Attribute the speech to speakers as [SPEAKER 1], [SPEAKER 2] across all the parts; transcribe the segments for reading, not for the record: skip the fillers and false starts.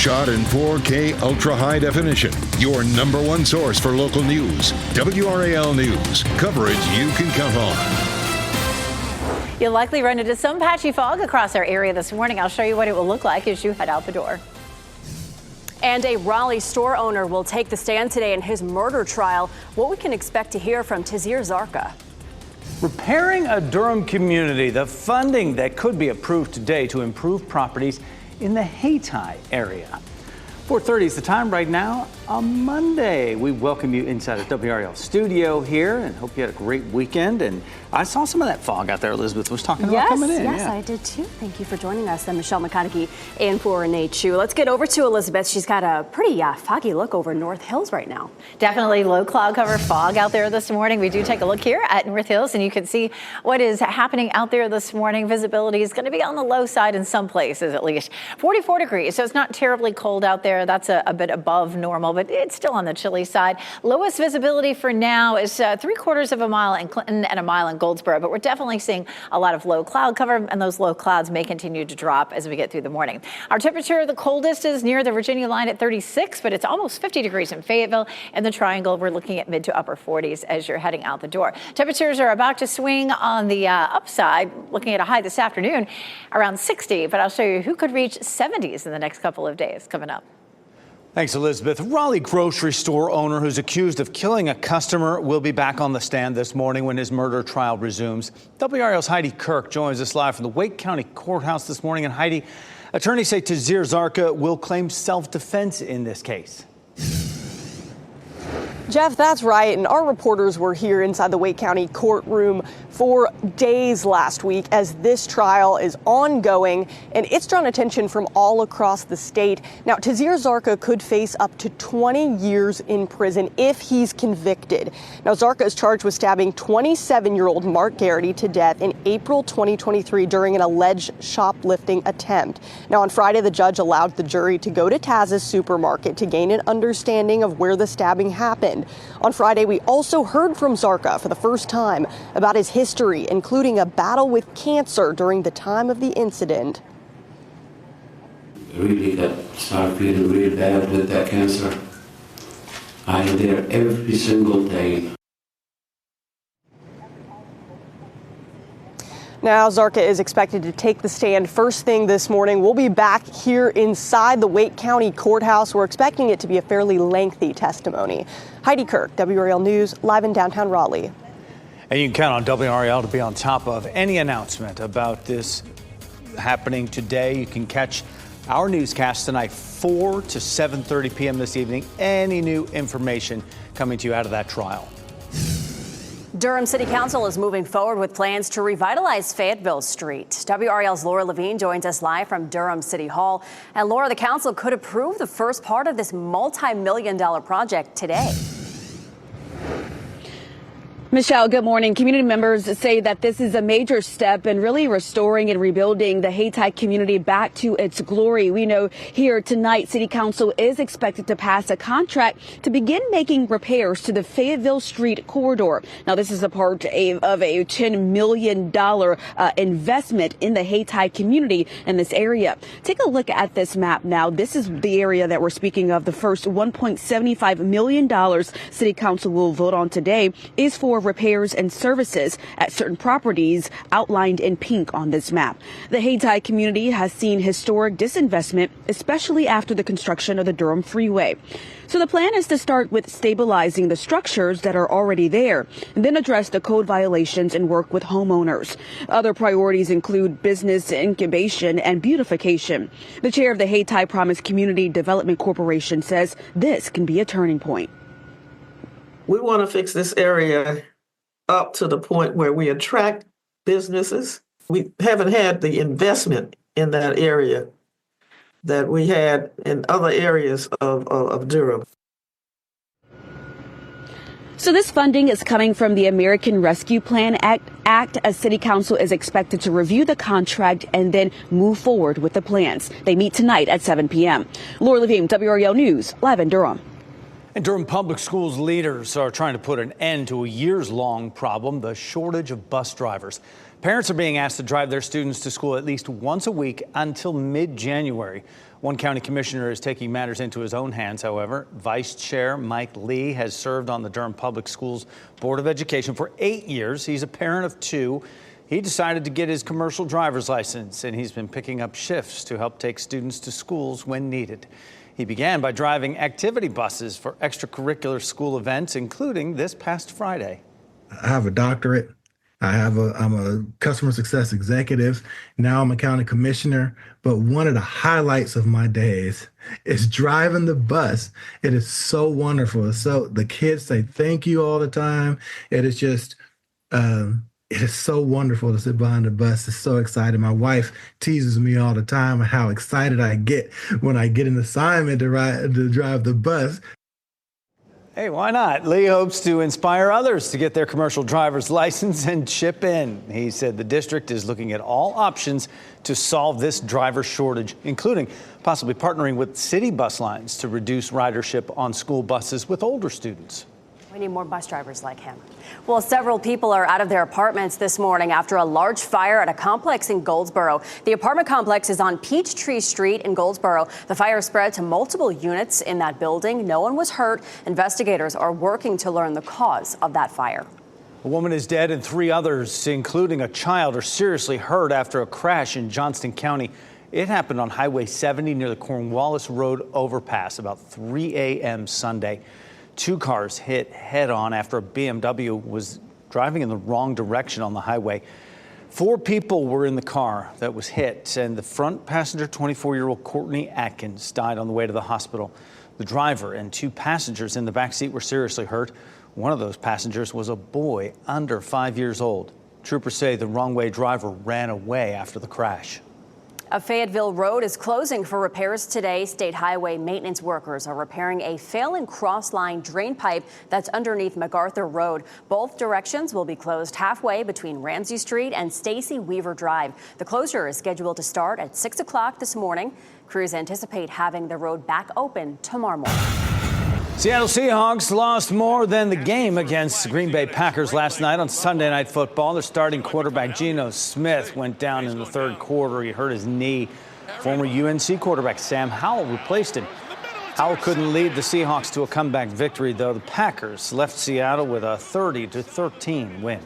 [SPEAKER 1] Shot in 4K ultra high definition. Your number one source for local news. WRAL News. Coverage you can count on.
[SPEAKER 2] You'll likely run into some patchy fog across our area this morning. I'll show you what it will look like as you head out the door.
[SPEAKER 3] And a Raleigh store owner will take the stand today in his murder trial. What we can expect to hear from Tizir Zarka.
[SPEAKER 4] Repairing a Durham community, the funding that could be approved today to improve properties in the Hayti area. 4:30 is the time right now on Monday. We welcome you inside the WRAL studio here and hope you had a great weekend. And I saw some of that fog out there Elizabeth was talking about coming in.
[SPEAKER 3] Yes, I did too. Thank you for joining us. I'm Michelle McConaughey and for Renee Chu. Let's get over to Elizabeth. She's got a pretty foggy look over North Hills right now.
[SPEAKER 2] Definitely low cloud cover fog out there this morning. We do take a look here at North Hills and you can see what is happening out there this morning. Visibility is going to be on the low side in some places at least. 44 degrees, so it's not terribly cold out there. That's a bit above normal, but it's still on the chilly side. Lowest visibility for now is 3/4 of a mile in Clinton and a mile in Goldsboro, but we're definitely seeing a lot of low cloud cover, and those low clouds may continue to drop as we get through the morning. Our temperature, the coldest is near the Virginia line at 36, but it's almost 50 degrees in Fayetteville. In the Triangle, we're looking at mid to upper 40s as you're heading out the door. Temperatures are about to swing on the upside, looking at a high this afternoon around 60, but I'll show you who could reach 70s in the next couple of days coming up.
[SPEAKER 4] Thanks, Elizabeth. Raleigh grocery store owner who's accused of killing a customer will be back on the stand this morning when his murder trial resumes. WRAL's Heidi Kirk joins us live from the Wake County Courthouse this morning. And Heidi, attorneys say Tizir Zarka will claim self-defense in this case.
[SPEAKER 5] Jeff, that's right. And our reporters were here inside the Wake County courtroom for days last week as this trial is ongoing, and it's drawn attention from all across the state. Now, Tizir Zarka could face up to 20 years in prison if he's convicted. Now, Zarka is charged with stabbing 27-year-old Mark Garrity to death in April 2023 during an alleged shoplifting attempt. Now, on Friday, the judge allowed the jury to go to Taz's supermarket to gain an understanding of where the stabbing happened. On Friday, we also heard from Zarka for the first time about his history, including a battle with cancer during the time of the incident.
[SPEAKER 6] Really started feeling really bad with that cancer. I am there every single day.
[SPEAKER 5] Now, Zarka is expected to take the stand first thing this morning. We'll be back here inside the Wake County Courthouse. We're expecting it to be a fairly lengthy testimony. Heidi Kirk, WRAL News, live in downtown Raleigh.
[SPEAKER 4] And you can count on WRAL to be on top of any announcement about this happening today. You can catch our newscast tonight, 4 to 7:30 p.m. this evening. Any new information coming to you out of that trial.
[SPEAKER 3] Durham City Council is moving forward with plans to revitalize Fayetteville Street. WRAL's Laura Levine joins us live from Durham City Hall. And Laura, the council could approve the first part of this multi-million-dollar project today.
[SPEAKER 7] Michelle, good morning. Community members say that this is a major step in really restoring and rebuilding the Hayti community back to its glory. We know here tonight, City Council is expected to pass a contract to begin making repairs to the Fayetteville Street corridor. Now, this is a part of a $10 million investment in the Hayti community in this area. Take a look at this map now. This is the area that we're speaking of. The first $1.75 million City Council will vote on today is for repairs and services at certain properties outlined in pink on this map. The Hayti community has seen historic disinvestment, especially after the construction of the Durham Freeway. So the plan is to start with stabilizing the structures that are already there, and then address the code violations and work with homeowners. Other priorities include business incubation and beautification. The chair of the Hayti Promise Community Development Corporation says this can be a turning point.
[SPEAKER 8] We want to fix this area up to the point where we attract businesses. We haven't had the investment in that area that we had in other areas of Durham.
[SPEAKER 7] So this funding is coming from the American Rescue Plan Act, as City Council is expected to review the contract and then move forward with the plans. They meet tonight at 7 p.m. Laura Levine, WRAL News, live in Durham.
[SPEAKER 4] And Durham Public Schools leaders are trying to put an end to a years-long problem, the shortage of bus drivers. Parents are being asked to drive their students to school at least once a week until mid-January. One county commissioner is taking matters into his own hands, however. Vice Chair Mike Lee has served on the Durham Public Schools Board of Education for 8 years. He's a parent of 2. He decided to get his commercial driver's license, and he's been picking up shifts to help take students to schools when needed. He began by driving activity buses for extracurricular school events, including this past Friday.
[SPEAKER 9] I have a doctorate. I'm a customer success executive. Now I'm a county commissioner. But one of the highlights of my days is driving the bus. It is so wonderful. So the kids say thank you all the time. It is just, it is so wonderful to sit behind the bus. It's so exciting. My wife teases me all the time how excited I get when I get an assignment to drive the bus.
[SPEAKER 4] Hey, why not? Lee hopes to inspire others to get their commercial driver's license and chip in. He said the district is looking at all options to solve this driver shortage, including possibly partnering with city bus lines to reduce ridership on school buses with older students.
[SPEAKER 3] We need more bus drivers like him. Well, several people are out of their apartments this morning after a large fire at a complex in Goldsboro. The apartment complex is on Peachtree Street in Goldsboro. The fire spread to multiple units in that building. No one was hurt. Investigators are working to learn the cause of that fire.
[SPEAKER 4] A woman is dead and 3 others, including a child, are seriously hurt after a crash in Johnston County. It happened on Highway 70 near the Cornwallis Road overpass about 3 a.m. Sunday. 2 cars hit head-on after a BMW was driving in the wrong direction on the highway. 4 people were in the car that was hit, and the front passenger, 24-year-old Courtney Atkins, died on the way to the hospital. The driver and 2 passengers in the back seat were seriously hurt. One of those passengers was a boy under 5 years old. Troopers say the wrong-way driver ran away after the crash.
[SPEAKER 3] A Fayetteville road is closing for repairs today. State highway maintenance workers are repairing a failing cross-line drain pipe that's underneath MacArthur Road. Both directions will be closed halfway between Ramsey Street and Stacy Weaver Drive. The closure is scheduled to start at 6 o'clock this morning. Crews anticipate having the road back open tomorrow morning.
[SPEAKER 4] Seattle Seahawks lost more than the game against Green Bay Packers last night on Sunday Night Football. Their starting quarterback, Geno Smith, went down in the third quarter. He hurt his knee. Former UNC quarterback Sam Howell replaced him. Howell couldn't lead the Seahawks to a comeback victory, though. The Packers left Seattle with a 30-13 win.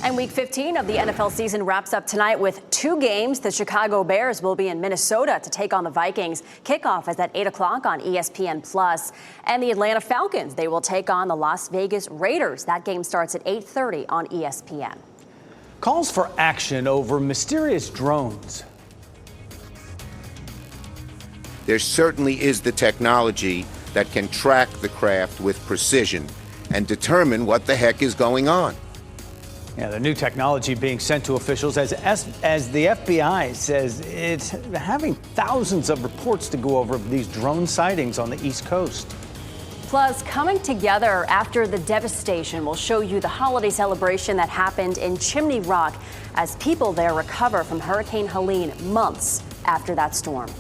[SPEAKER 3] And Week 15 of the NFL season wraps up tonight with 2 games. The Chicago Bears will be in Minnesota to take on the Vikings. Kickoff is at 8 o'clock on ESPN+. And the Atlanta Falcons, they will take on the Las Vegas Raiders. That game starts at 8:30 on ESPN.
[SPEAKER 4] Calls for action over mysterious drones.
[SPEAKER 10] There certainly is the technology that can track the craft with precision and determine what the heck is going on.
[SPEAKER 4] Yeah, the new technology being sent to officials as the FBI says it's having thousands of reports to go over these drone sightings on the East Coast.
[SPEAKER 3] Plus, coming together after the devastation, we'll show you the holiday celebration that happened in Chimney Rock as people there recover from Hurricane Helene months after that storm.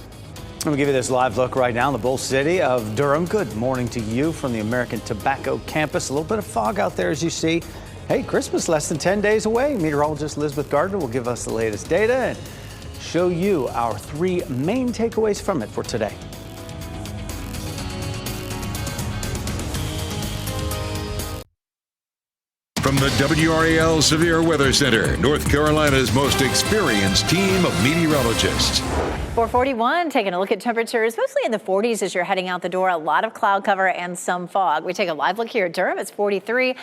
[SPEAKER 4] Let me give you this live look right now in the Bull City of Durham. Good morning to you from the American Tobacco campus. A little bit of fog out there, as you see. Hey, Christmas less than 10 days away. Meteorologist Elizabeth Gardner will give us the latest data and show you our 3 main takeaways from it for today.
[SPEAKER 1] From the WRAL Severe Weather Center, North Carolina's most experienced team of meteorologists.
[SPEAKER 2] 441, taking a look at temperatures, mostly in the 40s as you're heading out the door. A lot of cloud cover and some fog. We take a live look here at Durham. It's 43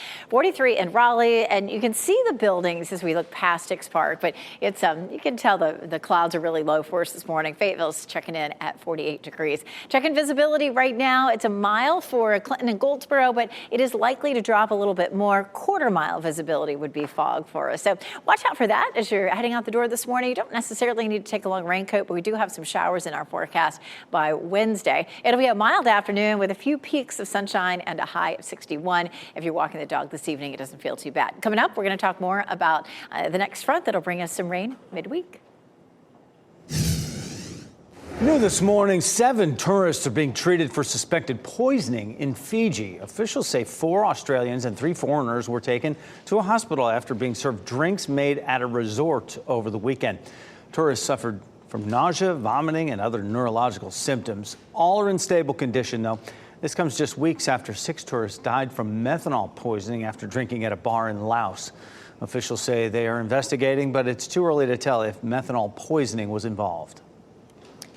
[SPEAKER 2] in Raleigh, and you can see the buildings as we look past Hicks Park. But it's you can tell the clouds are really low for us this morning. Fayetteville's checking in at 48 degrees. Checking visibility right now. It's a mile for Clinton and Goldsboro, but it is likely to drop a little bit more. Quarter-mile visibility would be fog for us. So watch out for that as you're heading out the door this morning. You don't necessarily need to take a long raincoat, but we do have some showers in our forecast by Wednesday. It'll be a mild afternoon with a few peaks of sunshine and a high of 61. If you're walking the dog this evening, it doesn't feel too bad. Coming up, we're going to talk more about the next front that'll bring us some rain midweek.
[SPEAKER 4] New this morning, 7 tourists are being treated for suspected poisoning in Fiji. Officials say 4 Australians and 3 foreigners were taken to a hospital after being served drinks made at a resort over the weekend. Tourists suffered from nausea, vomiting, and other neurological symptoms. All are in stable condition, though. This comes just weeks after 6 tourists died from methanol poisoning after drinking at a bar in Laos. Officials say they are investigating, but it's too early to tell if methanol poisoning was involved.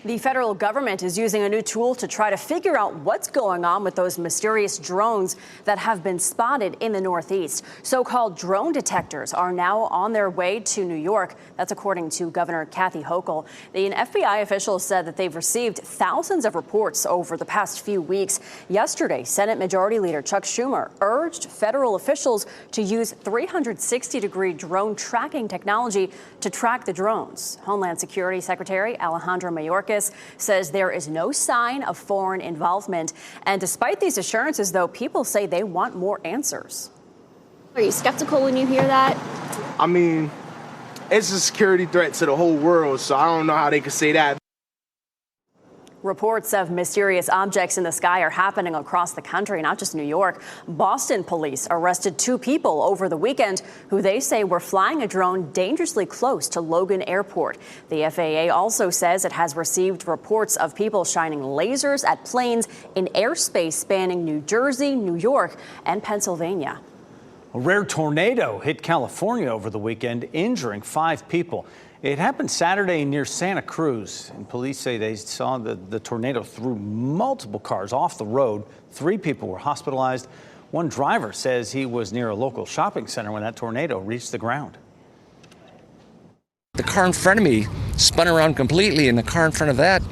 [SPEAKER 3] The federal government is using a new tool to try to figure out what's going on with those mysterious drones that have been spotted in the Northeast. So-called drone detectors are now on their way to New York. That's according to Governor Kathy Hochul. An FBI official said that they've received thousands of reports over the past few weeks. Yesterday, Senate Majority Leader Chuck Schumer urged federal officials to use 360-degree drone tracking technology to track the drones. Homeland Security Secretary Alejandro Mayorkas says there is no sign of foreign involvement. And despite these assurances, though, people say they want more answers.
[SPEAKER 7] Are you skeptical when you hear that?
[SPEAKER 11] I mean, it's a security threat to the whole world, so I don't know how they could say that.
[SPEAKER 3] Reports of mysterious objects in the sky are happening across the country, not just New York. Boston police arrested 2 people over the weekend who they say were flying a drone dangerously close to Logan Airport. The FAA also says it has received reports of people shining lasers at planes in airspace spanning New Jersey, New York, and Pennsylvania.
[SPEAKER 4] A rare tornado hit California over the weekend, injuring 5 people. It happened Saturday near Santa Cruz, and police say they saw the tornado threw multiple cars off the road. 3 people were hospitalized. One driver says he was near a local shopping center when that tornado reached the ground.
[SPEAKER 12] The car in front of me spun around completely, and the car in front of that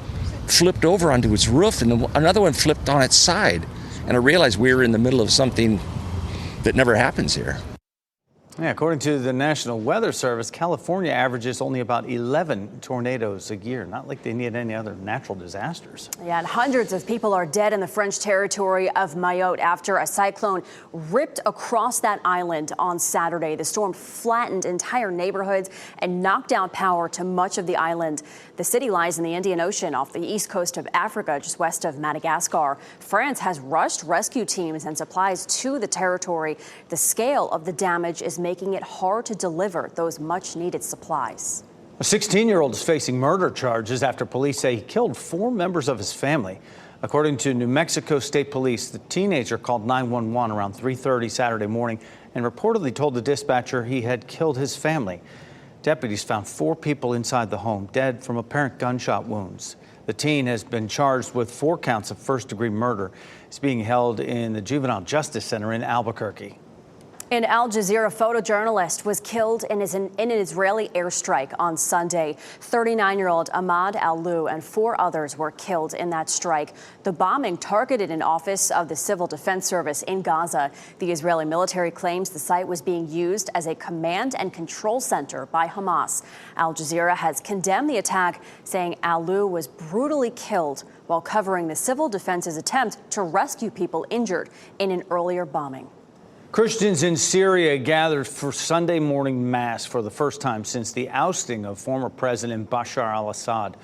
[SPEAKER 12] flipped over onto its roof, and another one flipped on its side. And I realized we were in the middle of something that never happens here.
[SPEAKER 4] Yeah, according to the National Weather Service, California averages only about 11 tornadoes a year. Not like they need any other natural disasters.
[SPEAKER 3] Yeah, and hundreds of people are dead in the French territory of Mayotte after a cyclone ripped across that island on Saturday. The storm flattened entire neighborhoods and knocked out power to much of the island. The city lies in the Indian Ocean off the east coast of Africa, just west of Madagascar. France has rushed rescue teams and supplies to the territory. The scale of the damage is making it hard to deliver those much-needed supplies.
[SPEAKER 4] A 16-year-old is facing murder charges after police say he killed 4 members of his family. According to New Mexico State Police, the teenager called 911 around 3:30 Saturday morning and reportedly told the dispatcher he had killed his family. Deputies found 4 people inside the home dead from apparent gunshot wounds. The teen has been charged with 4 counts of first-degree murder. He's being held in the Juvenile Justice Center in Albuquerque.
[SPEAKER 3] An Al Jazeera photojournalist was killed in an Israeli airstrike on Sunday. 39-year-old Ahmad Al-Lu and 4 others were killed in that strike. The bombing targeted an office of the Civil Defense Service in Gaza. The Israeli military claims the site was being used as a command and control center by Hamas. Al Jazeera has condemned the attack, saying Al-Lu was brutally killed while covering the Civil Defense's attempt to rescue people injured in an earlier bombing.
[SPEAKER 4] Christians in Syria gathered for Sunday morning mass for the first time since the ousting of former President Bashar al-Assad.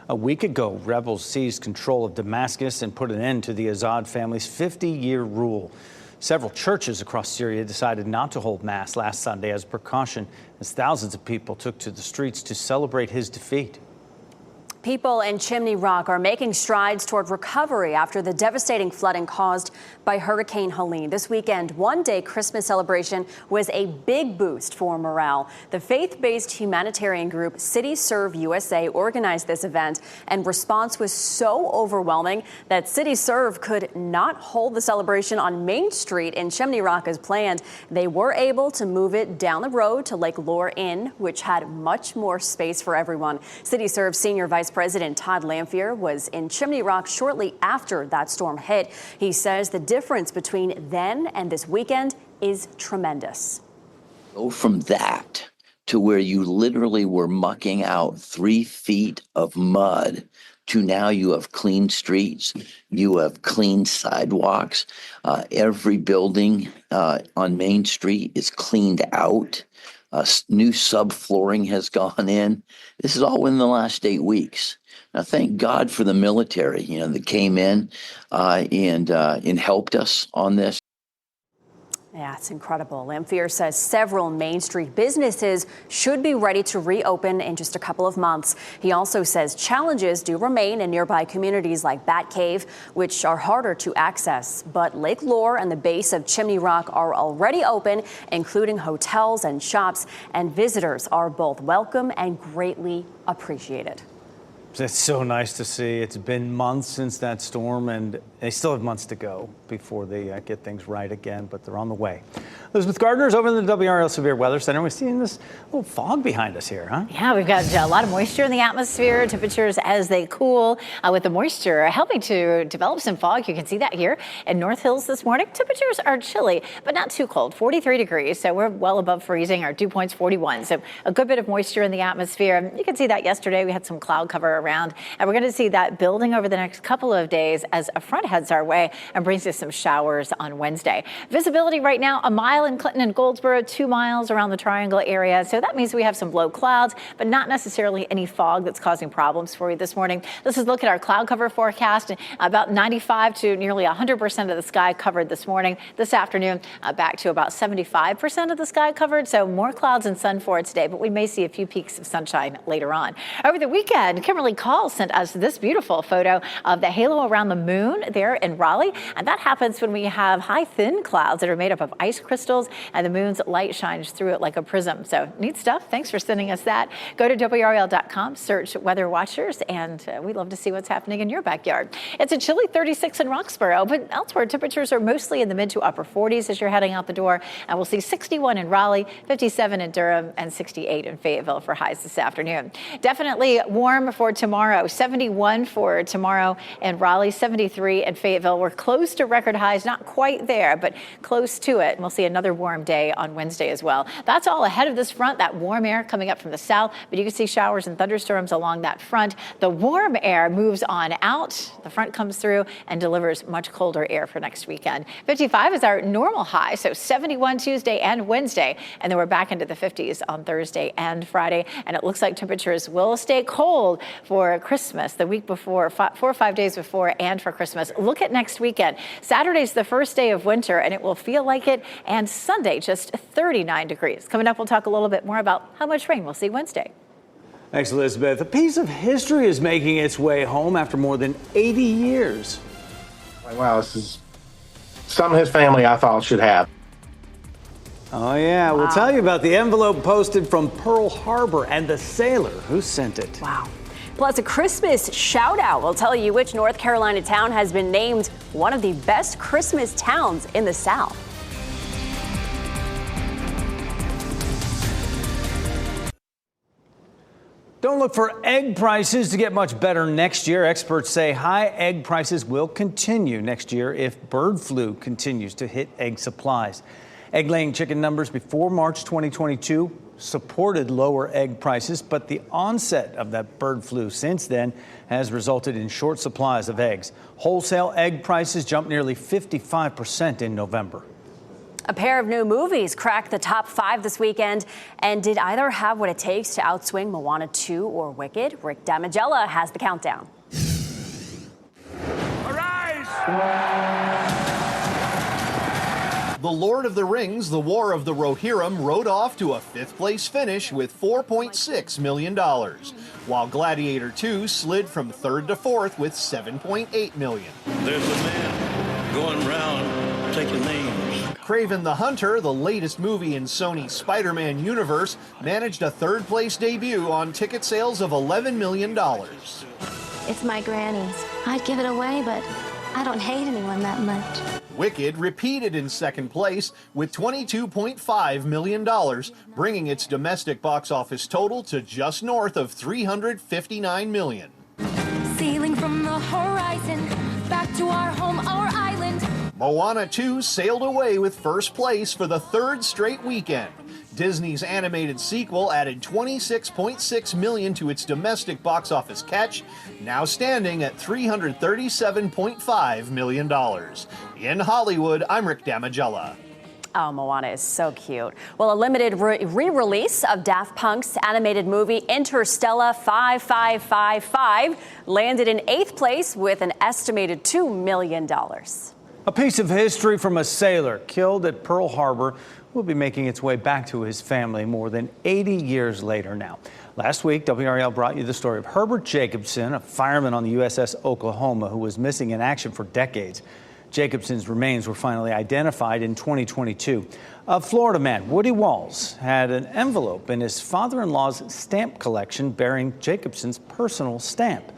[SPEAKER 4] A week ago, rebels seized control of Damascus and put an end to the Assad family's 50-year rule. Several churches across Syria decided not to hold mass last Sunday as a precaution, as thousands of people took to the streets to celebrate his defeat.
[SPEAKER 3] People in Chimney Rock are making strides toward recovery after the devastating flooding caused by Hurricane Helene. This weekend, one-day Christmas celebration was a big boost for morale. The faith-based humanitarian group City Serve USA organized this event, and response was so overwhelming that City Serve could not hold the celebration on Main Street in Chimney Rock as planned. They were able to move it down the road to Lake Lure Inn, which had much more space for everyone. City Serve Senior Vice President Todd Lamphere was in Chimney Rock shortly after that storm hit. He says the difference between then and this weekend is tremendous.
[SPEAKER 13] Go from that to where you literally were mucking out 3 feet of mud to now you have clean streets, you have clean sidewalks. Every building on Main Street is cleaned out. New subflooring has gone in. This is all within the last 8 weeks. Now, thank God for the military, that came in and helped us on this.
[SPEAKER 3] Yeah, it's incredible. Lamphere says several Main Street businesses should be ready to reopen in just a couple of months. He also says challenges do remain in nearby communities like Bat Cave, which are harder to access. But Lake Lure and the base of Chimney Rock are already open, including hotels and shops, and visitors are both welcome and greatly appreciated.
[SPEAKER 4] It's so nice to see. It's been months since that storm, and they still have months to go before they get things right again, but they're on the way. Elizabeth Gardner's over in the WRAL Severe Weather Center. We're seeing this little fog behind us here, huh?
[SPEAKER 2] Yeah, we've got a lot of moisture in the atmosphere, temperatures as they cool, with the moisture helping to develop some fog. You can see that here in North Hills this morning. Temperatures are chilly, but not too cold, 43 degrees, so we're well above freezing. Our dew point's 41, so a good bit of moisture in the atmosphere. You can see that yesterday we had some cloud cover around, and we're going to see that building over the next couple of days as a front heads our way and brings us some showers on Wednesday. Visibility right now, a mile in Clinton and Goldsboro, 2 miles around the Triangle area. So that means we have some low clouds, but not necessarily any fog that's causing problems for you this morning. This is a look at our cloud cover forecast. About 95 to nearly 100% of the sky covered this morning. This afternoon, back to about 75% of the sky covered. So more clouds and sun for it today, but we may see a few peaks of sunshine later on. Over the weekend, Kimberly Call sent us this beautiful photo of the halo around the moon there in Raleigh. And that happens when we have high thin clouds that are made up of ice crystals and the moon's light shines through it like a prism. So neat stuff. Thanks for sending us that. Go to WRAL.com, search Weather Watchers, and we'd love to see what's happening in your backyard. It's a chilly 36 in Roxborough, but elsewhere temperatures are mostly in the mid to upper 40s as you're heading out the door. And we'll see 61 in Raleigh, 57 in Durham, and 68 in Fayetteville for highs this afternoon. Definitely warm for tomorrow. 71 for tomorrow in Raleigh, 73 in Fayetteville. We're close to record highs, not quite there, but close to it. And we'll see another warm day on Wednesday as well. That's all ahead of this front, that warm air coming up from the south, but you can see showers and thunderstorms along that front. The warm air moves on out. The front comes through and delivers much colder air for next weekend. 55 is our normal high, so 71 Tuesday and Wednesday, and then we're back into the 50s on Thursday and Friday, and it looks like temperatures will stay cold for Christmas, the week before, 4 or 5 days before, and for Christmas. Look at next weekend. Saturday's the first day of winter, and it will feel like it, and Sunday just 39 degrees. Coming up, we'll talk a little bit more about how much rain we'll see Wednesday.
[SPEAKER 4] Thanks, Elizabeth. A piece of history is making its way home after more than 80 years.
[SPEAKER 14] Wow, this is something his family I thought should have.
[SPEAKER 4] Oh, yeah. Wow. We'll tell you about the envelope posted from Pearl Harbor and the sailor who sent it.
[SPEAKER 3] Wow. Plus, a Christmas shout out. We'll tell you which North Carolina town has been named one of the best Christmas towns in the South.
[SPEAKER 4] Don't look for egg prices to get much better next year. Experts say high egg prices will continue next year if bird flu continues to hit egg supplies. Egg-laying chicken numbers before March 2022 supported lower egg prices, but the onset of that bird flu since then has resulted in short supplies of eggs. Wholesale egg prices jumped nearly 55% in November.
[SPEAKER 3] A pair of new movies cracked the top 5 this weekend. And did either have what it takes to outswing Moana 2 or Wicked? Rick Damigella has the countdown.
[SPEAKER 15] The Lord of the Rings, The War of the Rohirrim, rode off to a 5th place finish with $4.6 million, while Gladiator 2 slid from 3rd to 4th with $7.8 million.
[SPEAKER 16] There's a man going round taking names.
[SPEAKER 15] Kraven the Hunter, the latest movie in Sony's Spider-Man universe, managed a 3rd place debut on ticket sales of $11 million.
[SPEAKER 17] It's my granny's. I'd give it away, but I don't hate anyone that much.
[SPEAKER 15] Wicked repeated in 2nd place with $22.5 million, bringing its domestic box office total to just north of $359 million.
[SPEAKER 17] Sailing from the horizon, back to our home, our island.
[SPEAKER 15] Moana 2 sailed away with 1st place for the 3rd straight weekend. Disney's animated sequel added $26.6 million to its domestic box office catch, now standing at $337.5 million. In Hollywood, I'm Rick Damigella.
[SPEAKER 3] Oh, Moana is so cute. Well, a limited re-release of Daft Punk's animated movie Interstellar 5555 landed in 8th place with an estimated $2 million.
[SPEAKER 4] A piece of history from a sailor killed at Pearl Harbor will be making its way back to his family more than 80 years later now. Last week, WRAL brought you the story of Herbert Jacobson, a fireman on the USS Oklahoma who was missing in action for decades. Jacobson's remains were finally identified in 2022. A Florida man, Woody Walls, had an envelope in his father-in-law's stamp collection bearing Jacobson's personal stamp.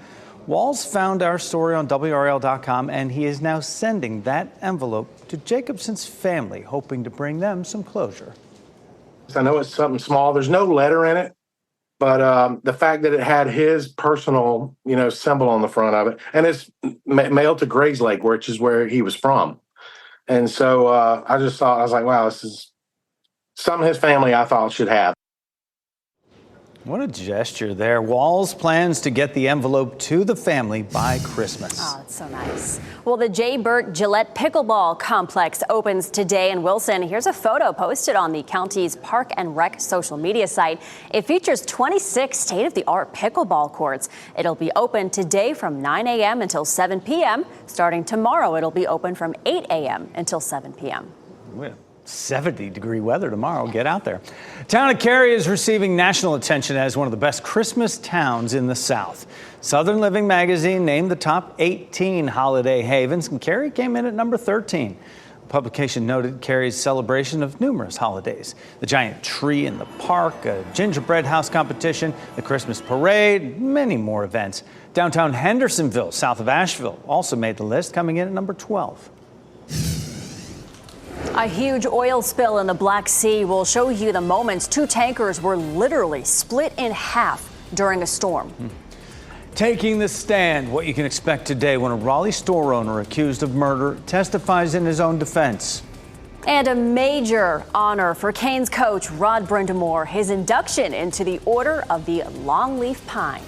[SPEAKER 4] Walls found our story on WRAL.com, and he is now sending that envelope to Jacobson's family, hoping to bring them some closure.
[SPEAKER 14] I know it's something small. There's no letter in it, but the fact that it had his personal, symbol on the front of it, and it's mailed to Grays Lake, which is where he was from. And so I just thought, I was like, wow, this is something his family, I thought, should have.
[SPEAKER 4] What a gesture there. Walls plans to get the envelope to the family by Christmas.
[SPEAKER 3] Oh, that's so nice. Well, the J. Burt Gillette Pickleball Complex opens today in Wilson. Here's a photo posted on the county's Park and Rec social media site. It features 26 state-of-the-art pickleball courts. It'll be open today from 9 a.m. until 7 p.m. Starting tomorrow, it'll be open from 8 a.m. until 7 p.m.
[SPEAKER 4] 70-degree weather tomorrow. Get out there. Town of Cary is receiving national attention as one of the best Christmas towns in the South. Southern Living magazine named the top 18 holiday havens, and Cary came in at number 13. The publication noted Cary's celebration of numerous holidays. The giant tree in the park, a gingerbread house competition, the Christmas parade, many more events. Downtown Hendersonville, south of Asheville, also made the list, coming in at number 12.
[SPEAKER 3] A huge oil spill in the Black Sea will show you the moments two tankers were literally split in half during a storm.
[SPEAKER 4] Taking the stand, what you can expect today when a Raleigh store owner accused of murder testifies in his own defense.
[SPEAKER 3] And a major honor for Canes coach Rod Brindamore, his induction into the Order of the Longleaf Pine.